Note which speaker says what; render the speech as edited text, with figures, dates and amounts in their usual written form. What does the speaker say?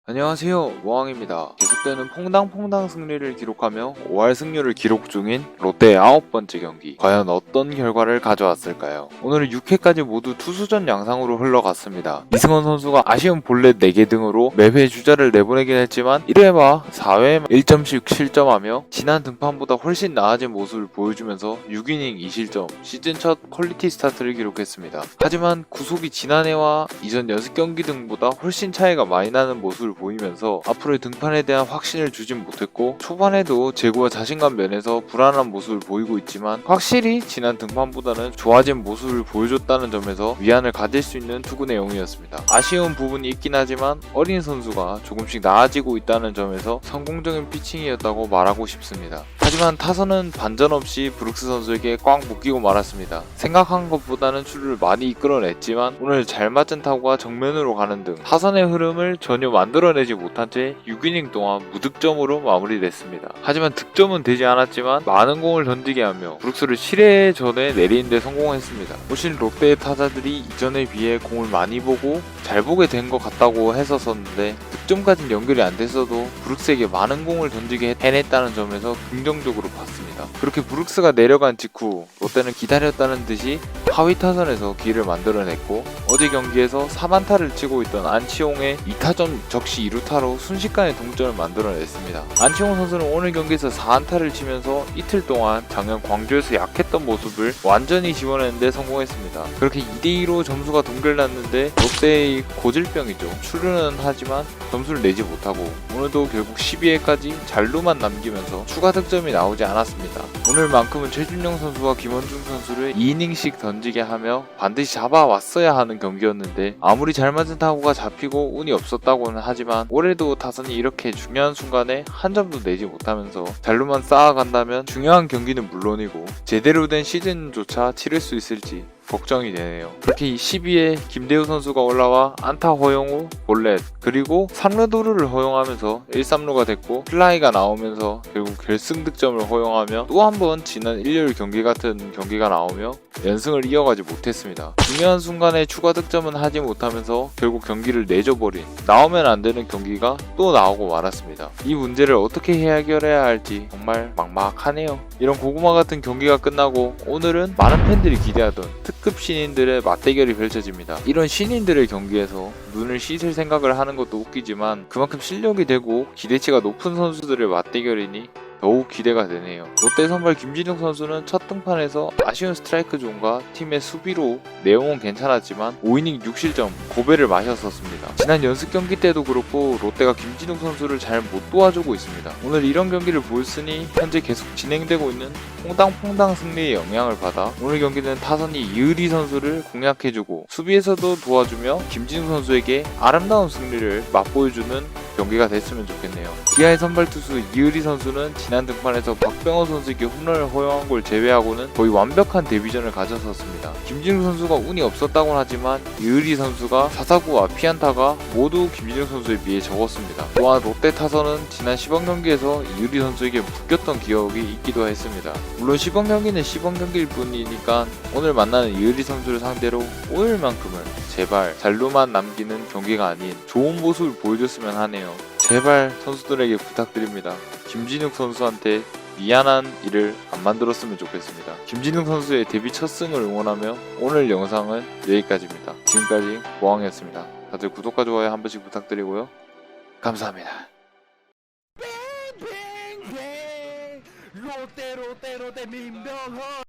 Speaker 1: 안녕하세요, 모항입니다. 계속되는 퐁당퐁당 승리를 기록하며 5할 승률을 기록 중인 롯데의 9번째 경기. 과연 어떤 결과를 가져왔을까요? 오늘은 6회까지 모두 투수전 양상으로 흘러갔습니다. 이승원 선수가 아쉬운 볼넷 4개 등으로 매회 주자를 내보내긴 했지만 1회 말 4회 1점씩 실점하며 지난 등판보다 훨씬 나아진 모습을 보여주면서 6이닝 2실점, 시즌 첫 퀄리티 스타트를 기록했습니다. 하지만 구속이 지난해와 이전 연습 경기 등보다 훨씬 차이가 많이 나는 모습을 보이면서 앞으로의 등판에 대한 확신을 주진 못했고, 초반에도 제구와 자신감 면에서 불안한 모습을 보이고 있지만 확실히 지난 등판보다는 좋아진 모습을 보여줬다는 점에서 위안을 가질 수 있는 투구 내용이었습니다. 아쉬운 부분이 있긴 하지만 어린 선수가 조금씩 나아지고 있다는 점에서 성공적인 피칭이었다고 말하고 싶습니다. 하지만 타선은 반전 없이 브룩스 선수에게 꽉 묶이고 말았습니다. 생각한 것보다는 출루를 많이 이끌어냈지만 오늘 잘 맞은 타구가 정면으로 가는 등 타선의 흐름을 전혀 만들어내지 못한 채 6이닝 동안 무득점으로 마무리됐습니다. 하지만 득점은 되지 않았지만 많은 공을 던지게 하며 브룩스를 7회 전에 내리는 데 성공했습니다. 훨씬 롯데의 타자들이 이전에 비해 공을 많이 보고 잘 보게 된 것 같다고 했었는데 득점까지는 연결이 안 됐어도 브룩스에게 많은 공을 던지게 해냈다는 점에서 긍정적으로 봤습니다. 그렇게 브룩스가 내려간 직후 롯데는 기다렸다는 듯이 하위 타선에서 기회를 만들어냈고, 어제 경기에서 4안타를 치고 있던 안치홍의 2타점 적시 2루타로 순식간에 동점을 만들어냈습니다. 안치홍 선수는 오늘 경기에서 4안타를 치면서 이틀 동안 작년 광주에서 약했던 모습을 완전히 지워내는데 성공했습니다. 그렇게 2대2로 점수가 동결났는데 롯데의 고질병이죠. 출루는 하지만 점수를 내지 못하고 오늘도 결국 12회까지 잘루만 남기면서 추가 득점이 나오지 않았습니다. 오늘만큼은 최준용 선수와 김원중 선수를 2이닝씩 던지게 하며 반드시 잡아왔어야 하는 경기였는데, 아무리 잘 맞은 타구가 잡히고 운이 없었다고는 하지만 올해도 타선이 이렇게 중요한 순간에 한 점도 내지 못하면서 잘루만 쌓아간다면 중요한 경기는 물론이고 제대로 된 시즌조차 치를 수 있을지 걱정이 되네요. 그렇게 12회 김대우 선수가 올라와 안타 허용 후 볼넷, 그리고 3루 도루를 허용하면서 1-3루가 됐고 플라이가 나오면서 결국 결승 득점을 허용하며 또 한 번 지난 일요일 경기 같은 경기가 나오며 연승을 이어가지 못했습니다. 중요한 순간에 추가 득점은 하지 못하면서 결국 경기를 내줘버린, 나오면 안 되는 경기가 또 나오고 말았습니다. 이 문제를 어떻게 해결해야 할지 정말 막막하네요. 이런 고구마 같은 경기가 끝나고 오늘은 많은 팬들이 기대하던 특급 신인들의 맞대결이 펼쳐집니다. 이런 신인들의 경기에서 눈을 씻을 생각을 하는 것도 웃기지만 그만큼 실력이 되고 기대치가 높은 선수들의 맞대결이니 더욱 기대가 되네요. 롯데 선발 김진욱 선수는 첫 등판에서 아쉬운 스트라이크 존과 팀의 수비로 내용은 괜찮았지만 5이닝 6실점 고배를 마셨었습니다. 지난 연습 경기 때도 그렇고 롯데가 김진욱 선수를 잘 못 도와주고 있습니다. 오늘 이런 경기를 보였으니 현재 계속 진행되고 있는 퐁당퐁당 승리의 영향을 받아 오늘 경기는 타선이 이의리 선수를 공략해주고 수비에서도 도와주며 김진욱 선수에게 아름다운 승리를 맛보여주는 경기가 됐으면 좋겠네요. 기아의 선발 투수 이의리 선수는 지난 등판에서 박병호 선수에게 홈런을 허용한 걸 제외하고는 거의 완벽한 데뷔전을 가졌었습니다. 김진욱 선수가 운이 없었다고는 하지만 이의리 선수가 사사구와 피안타가 모두 김진욱 선수에 비해 적었습니다. 또한 롯데 타선은 지난 시범 경기에서 이의리 선수에게 묶였던 기억이 있기도 했습니다. 물론 시범 경기는 시범 경기일 뿐이니까 오늘 만나는 이의리 선수를 상대로 오늘만큼은 제발 잘루만 남기는 경기가 아닌 좋은 모습을 보여줬으면 하네요. 제발 선수들에게 부탁드립니다. 김진욱 선수한테 미안한 일을 안 만들었으면 좋겠습니다. 김진욱 선수의 데뷔 첫 승을 응원하며 오늘 영상은 여기까지입니다. 지금까지 모항이었습니다. 다들 구독과 좋아요 한 번씩 부탁드리고요. 감사합니다.
Speaker 2: 롯데 민병헌